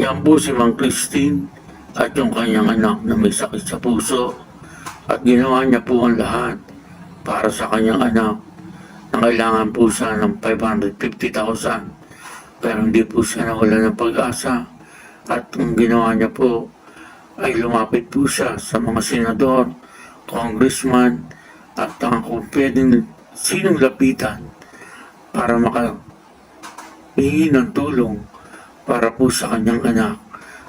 Yan po si Mang Christine at yung kanyang anak na may sakit sa puso. At ginawa niya po ang lahat para sa kanyang anak na kailangan po siya ng 550,000. Pero hindi po siya nawala ng pag-asa. At ang ginawa niya po ay lumapit po siya sa mga senador, congressman, at kung pwedeng sinong lapitan para makahingi ng tulong para po sa kanyang anak.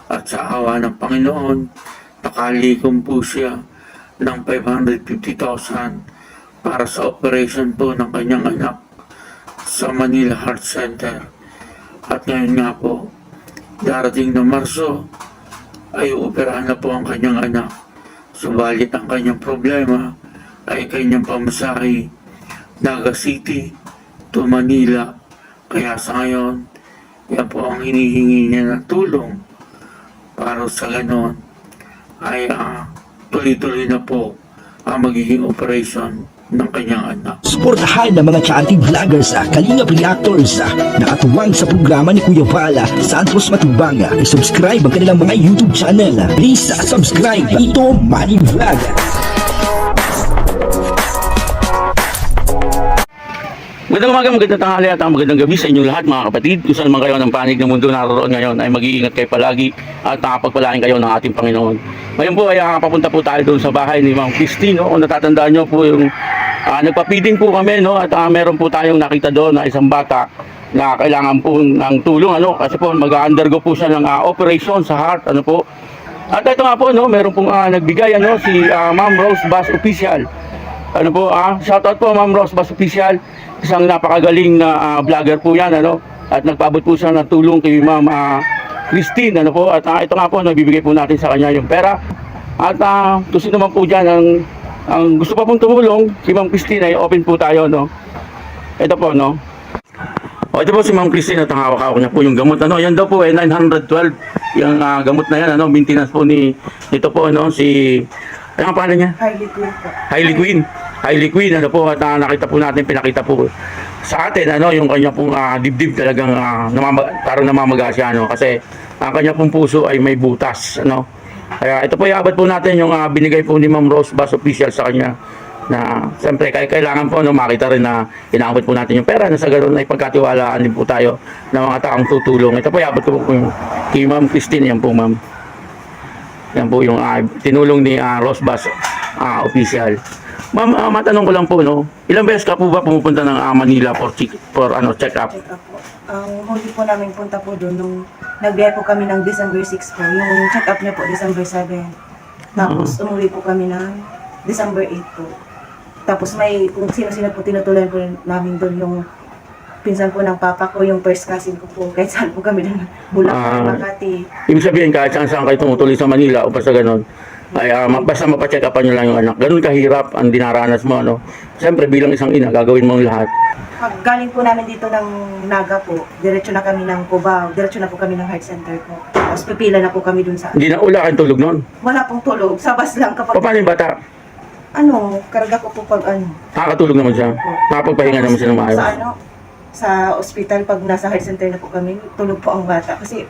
At sa awa ng Panginoon, nakalikom po siya ng 550,000 para sa operation po ng kanyang anak sa Manila Heart Center. At ngayon nga po, darating na Marso, ay operahan na po ang kanyang anak. Subalit ang kanyang problema ay kanyang pamasahe Naga City to Manila. Kaya sa ngayon, yan po ang hinihingi niya ng tulong para sa ganon ay tuloy-tuloy na po ang magiging operation ng kanyang anak. Suportahan ng mga charity vloggers, Kalingap Reactors, nakatuwang sa programa ni Kuya Val Santos Matubang. I-subscribe ang kanilang mga YouTube channel. Please subscribe. Ito Money Vlog. Magandang umaga, magandang tanghali at magandang gabi sa inyong lahat mga kapatid. Kung saan man kayo ng panig ng mundo naroon ngayon ay mag-iingat kayo palagi at nakapagpalain kayo ng ating Panginoon. Ngayon po ay papunta po tayo doon sa bahay ni Ma'am Christine. Kung natatandaan nyo po yung nagpa-feeding po kami, no? At meron po tayong nakita doon na isang bata na kailangan po ng tulong, kasi po mag-undergo po siya ng operation sa heart, po. At ito nga po, meron pong nagbigay, si Ma'am Rose Bass Official. Shoutout po Ma'am Rose Bass Official. Isang napakagaling na vlogger po yan, at nagpaabot po siya ng tulong kay Ma'am Christine, po. At ito nga po, nabibigay po natin sa kanya yung pera. At kung sino naman po dyan ang gusto pa pong tumulong, si Ma'am Christine ay open po tayo, Ito po, ito po si Ma'am Christine at ang hawak-hawak niya po yung gamot, Yan daw po 912 yung gamot na yan, maintenance po nito po, si ano ang pangalan niya? Hailey Quinn po. Hailey Quinn, po, at nakita po natin, pinakita po sa atin, yung kanya pong dibdib talagang parang namamaga siya, kasi ang kanya pong puso ay may butas, Kaya ito po iaabot po natin yung binigay po ni Ma'am Rose Bass Official sa kanya, na siyempre kailangan po makita rin na inaabot po natin yung pera, na sa ganoon ay pagkatiwalaan din po tayo ng mga taong tutulong. Ito po iaabot ko po yung kay Ma'am Christine, yan po Ma'am. Yan po yung tinulong ni Rose Bass Official. Ma'am, matanong ko lang po, ilang beses ka po ba pumupunta ng Manila for check-up? Check-up po. Ang huli po namin punta po doon nung nagbiyahe po kami ng December 6 po. Yung check-up niya po December 7. Tapos umuwi po kami ng December 8 po. Tapos may kung sino-sino po tinutuloy po namin doon, yung pinsan po ng papa ko, yung first cousin ko po. Kahit saan po kami doon, Bulacan, Makati. Ibig sabihin kahit saan kayo tumutuloy sa Manila o pa sa ganon, ay basta mapacheck upan nyo lang yung anak. Ganun kahirap ang dinaranas mo, Siyempre bilang isang ina, gagawin mo ang lahat. Pag galing po namin dito ng Naga po, diretso na kami ng Cubao, diretso na po kami ng heart center po. Tapos pipila na po kami dun sa... Hindi na ula kang tulog noon. Wala pong tulog, sa bus lang kapag... Paano yung bata? Karga ko po pag Nakakatulog naman siya. Nakapagpahinga naman siya ng maayos. Sa ospital, pag nasa heart center na po kami, tulog po ang bata. Kasi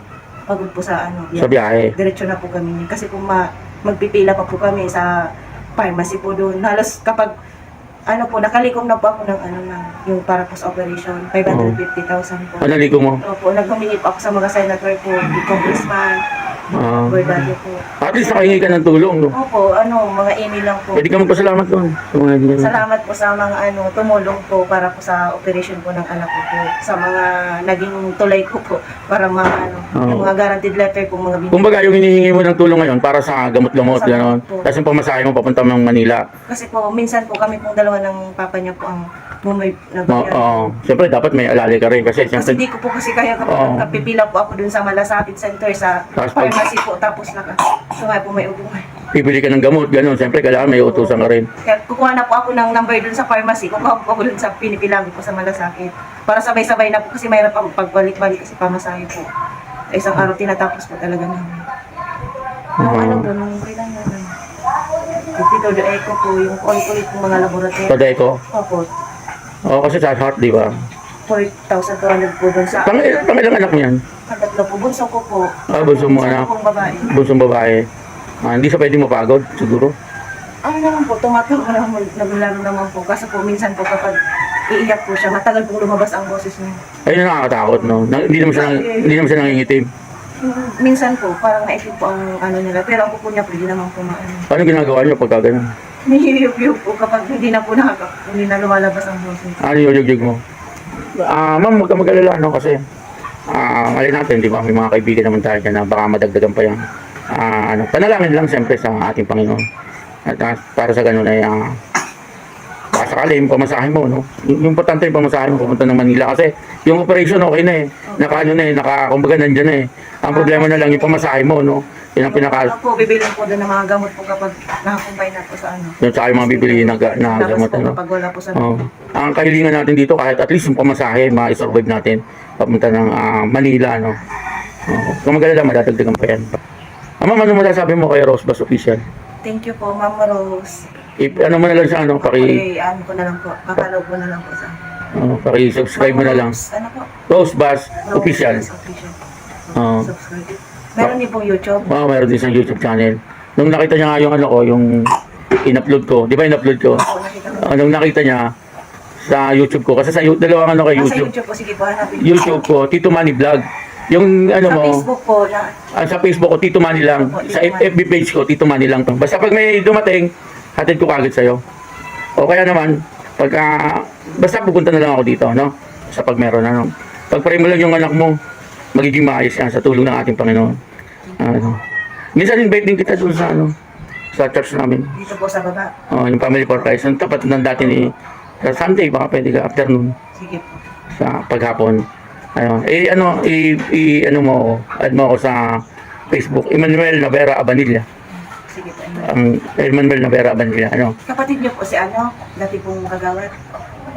pagod po sa Sa biyahe. Diretso na po kami. Kasi kung magpipila pa po kami sa pharmacy po doon. Halos kapag nakalikom na po ako ng yung para po sa operation, 550,000 po. Naliko mo? Opo, naghumingi po ako sa mga senator po, congressman, Bordado po. At least nakahingi ka ng tulong, Opo, mga email lang po. Pwede ka magpasalamat doon. Salamat po sa mga tumulong po para po sa operation po ng anak ko po. Sa mga naging tulay ko po para yung mga guaranteed letter po mga binigay. Kumbaga yung hinihingi mo ng tulong ngayon para sa gamot-gamot, gano'n. Tapos yung pamasahe mo papunta ng Manila. Kasi po, minsan po kami pong dalawa ng papa niya po ang bumay na bayan. Siyempre dapat may alali ka rin kasi Kasi hindi ko po kasi kaya kapag napipila po ako dun sa Malasapit Center sa pharmacy po, tapos po may ubungan. Pipili ka ng gamot, gano'n. Siyempre kailangan may utusan ka rin. Kaya kukuha na po ako ng number dun sa pharmacy, kukuha po ako dun sa pinipilang po sa Malasakit. Para sabay-sabay na po kasi mayroon pa pagbalik-balik kasi pamasahe po. Isang araw tinatapos po talaga namin. Nung kailan na Tito de Eco po, yung ulit po mga laboratory. Todo ito? Opo. Kasi sa heart, di ba? 4,200 po dun sa... Pangilang anak mo yan? tatlo po. Bunso ko po. Bunso mo Isa anak. pong babae. Bunsong babae. Hindi siya pwedeng mapagod, siguro. Ano naman po, tumatawag naman, naglaro naman po. Kasi po, minsan po kapag iiyak po siya, matagal po lumabas ang boses niya. Ayun ang nakakatakot, no? Hindi naman siya nangingitim. Minsan po, parang naisip po ang ano nila. Pero ang kuko niya po, hindi naman po maano. Ano ginagawa niyo pagka ganun? Nihiyup-yup po kapag hindi na po hindi na lumalabas ang boses. Ano yung yugyug mo? Ma'am, huwag ka mag-alala, no? Kasi, alin natin, di ba? May mga kaibigan naman tayo dyan na baka madagdagan pa yan. Panalangin lang siyempre sa ating Panginoon. At para sa ganun ay, baka sakali yung pamasahe mo, no? Yung importante yung pamasahe mo pupunta ng Manila. Kasi, yung operation okay na eh. Kumbaga nandyan na eh. Ang problema na lang yung pamasahe mo, no? Yun ang Ako po, bibili po doon ng mga gamot po kapag nakakumpay na po sa ano. Yung sa mga bibili na Tapos gamot, po ano? kapag wala po sa Ang kahilingan natin dito, kahit at least yung pamasahe, ma-survive natin papunta ng Manila, no? Kung magalala, madadagdagan pa yan. Ma'am, ano masasabi mo kay Rosebus Official? Thank you po, Ma'am Rose. Ano mo na lang sa ano, Ano ko na lang po, kakalaw ko na lang po sa paki-subscribe mo na lang. Ano po? Rosebus Official. Official. Oo. Subscribe. Meron din pong YouTube. Meron din sa YouTube channel. Nung nakita niya nga yung ano ko, yung in-upload ko, di ba in-upload ko? Oo, nakita ko. Nung nakita niya sa YouTube ko, kasi sa dalawang ano kay Nasa YouTube. YouTube po, sige po, hanapin. YouTube ko, Tito Manny Vlog. Yung ano Sa mo, Facebook po, sa Facebook ko, Tito Manny lang. Sa FB page ko, Tito Manny lang. Basta pag may dumating, hatid ko kagad sa'yo. O kaya naman, basta pupunta na lang ako dito, no? Sa pag meron, ano. Pag-pray mo lang yung anak mo, magiging maayos yan sa tulong ng ating Panginoon. Minsan invite din kita doon sa sa church namin. dito po sa baba. Yung Family for Christ. Yung tapat ng dati sa Sunday, baka pwede ka afternoon Sige po. sa paghapon. Add mo ako sa Facebook, Emmanuel Navera Abanilla. Sige po. Emmanuel Navera Abanilla. Kapatid niyo po si dati pong kagawad.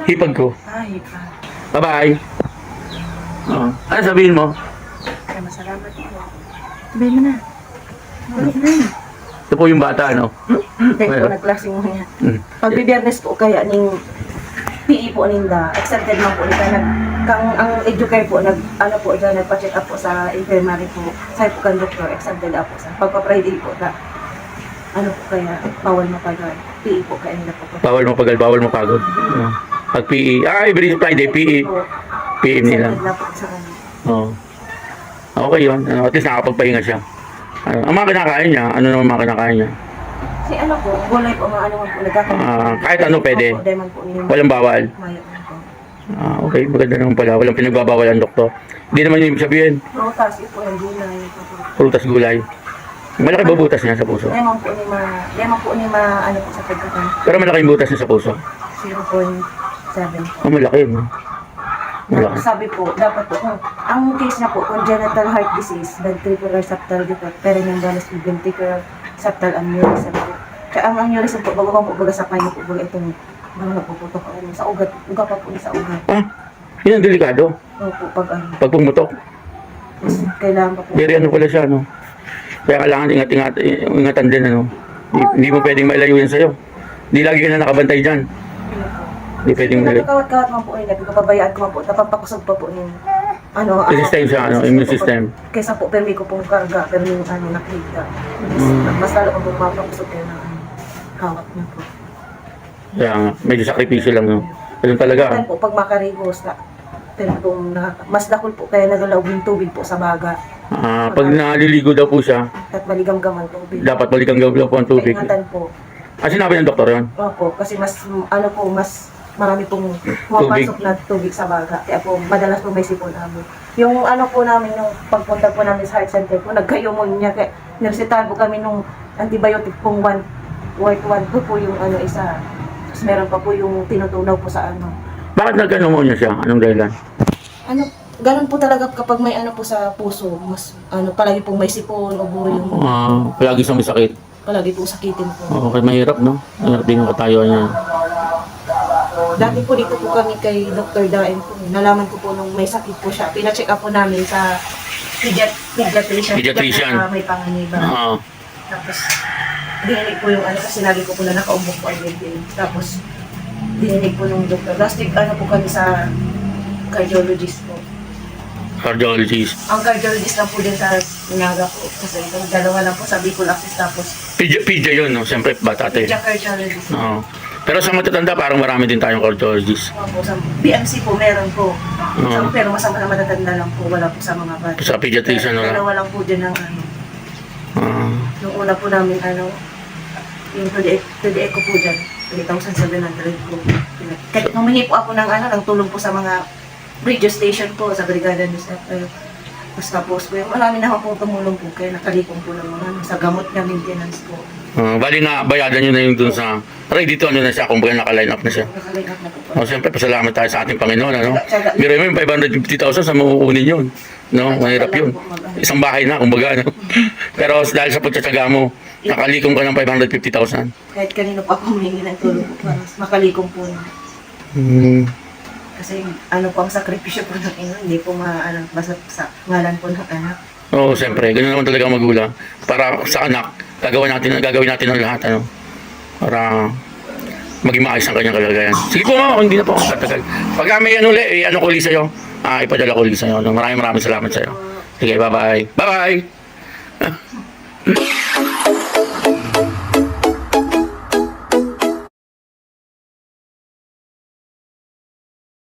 Hipag ko. Ay, pa. Bye-bye. Ano sabihin mo? Ay, masalamat po. Sabihin mo na. Ito po yung bata, ano? Hindi po, nagklase mo niya. Pag bibiyernes po kaya ning PE po ninda, accepted man po nila. Ang educare po, nagpa-check up po sa infirmary po. Sabi po kang doktor, accepted up po sa pagpa-Friday po na po kaya, bawal mapagal. PE po kaya nila po. Bawal mapagod. Pag PE, every Friday, PE. PE nila. Accepted na po sa kanya. Okay yun. At least nakapagpahinga siya. Ang mga kinakain niya, ano naman mga kinakain niya? Si po, gulay po, mga po, nagkakaroon. Kahit ano pwede. Opo, diamond po niya. Walang bawal. Mayo po. Okay, maganda naman pala. Walang pinagbabawal ang doktor. Hindi naman yung ibig sabihin, Prutas, po yung gulay. prutas gulay. Malaki ba butas niya sa puso? Diamond po ni po sa pagkakang. Pero malaki yung butas niya sa puso. 0.7. Malaki yun. Malaki. Sabi po, dapat po, ang case na po, congenital heart disease, ventricular septal defect, perimembranous ventricular septal aneurysm po. Kaya ang aneurysm po, bago po baga sa payo po, baga itong mga puputok sa ugat pa po sa ugat. Yun ang delikado. Opo, pag Pag pumutok. kailangan pa po. Very pala siya, no? Kaya kailangan ingatan din, ano? Hindi mo pwedeng mailayo yan sa'yo. Hindi lagi ka na nakabantay dyan. Hindi pwedeng mailayo. Kawat-kawat man po yun, papabayaan ko man po, napapakusog pa po yung Immune system. Kaysa po, permi ko pong karga, permi yung nakita. Mas lalo ko pong mapakusog kayo ng hawak niya po. Kaya nga, medyo sakripisyo lang, no? Ganun talaga. Minsan po, pag makarigos, pero kung mas dakol po kaya nagalaw yung tubig po sa baga. Pag naliligo daw po siya, At maligam-gaman tubig. dapat balikan gawin po ang tubig. Kaingatan po. Sinabi ng doktor yun? Opo, kasi mas marami pong pumapasok na tubig sa baga. Kaya po, madalas po may sipon namin. Yung po namin, nung pagpunta po namin sa heart center po, nagka-pneumonia. Kaya niresetahan po kami nung antibiotic pong white one po yung isa. Tapos meron pa po yung tinutunaw po sa Bakit nagka-pneumonia siya? Anong dahilan? Ganun po talaga kapag may po sa puso, mas palagi pong may sipon o buro yung Palagi siyang may sakit. palagi pong sakitin po. Okay, mahirap, no? Mahirap din yung katayuan niya. Dati po dito po kami kay Dr. Daen po. Nalaman ko po nung may sakit po siya. Pina-check up po namin sa pediatrician. Pediatrician. May panganiba. Tapos, dininig po yung kasi lagi ko po na nakaumbok po again. Tapos, dininig po nung doktor. Last week, po kami sa cardiologist po. Cardiologist. Ang cardiologist lang po din sa Naga po. Kasi itong dalawa lang po sa Bicol Access tapos PJ yun, no? Siyempre, bata tayo. Pidya cardiologist. Oo. Pero sa matatanda, parang marami din tayong cardiologist. Opo, sa BMC po meron po. Oo. Pero masama na matatanda lang po. Wala po sa mga bata. Sa pediatrician, wala. Dalawa lang po din ang ano. Ah. Yung una po namin ano, yung to the echo po dyan. 3,700 po. Kahit humingi po ako ng ano, ng tulong po sa mga radio station po, sa Brigada News FM. Tapos po, marami naman po tumulong po. Kaya nakalikong po ng mga ano, sa gamot na maintenance po. Bali na, bayadan nyo na yung dun sa... Aray, dito ano na siya, kung baga naka-line up na siya. Nakaline up na po. Siyempre, pasalamat tayo sa ating Panginoon, ano? Biro mo yung 550,000 sa mauunin yun. No, mahirap yun. Isang bahay na, kumbaga, no? Pero dahil sa pagtsatsaga mo, nakalikom ka ng 550,000. Kahit kanino pa ako humingi ng tulong po para makalikong po na. Kasi ano po ang sakripisyo po ng ino, hindi po ano, basta sa ngalan po ng anak. Oo, siyempre, ganoon naman talaga ang magulang. Para sa anak, gagawin natin ang lahat, ano? Para maging maayos ang kanyang kalagayan. Sige po, ma'am, hindi na po ako katagal. Pag may ano ulit, ano ko ulit sa'yo, ipadala ko ulit sa'yo. Maraming salamat sa'yo. Sige, bye-bye. Bye-bye!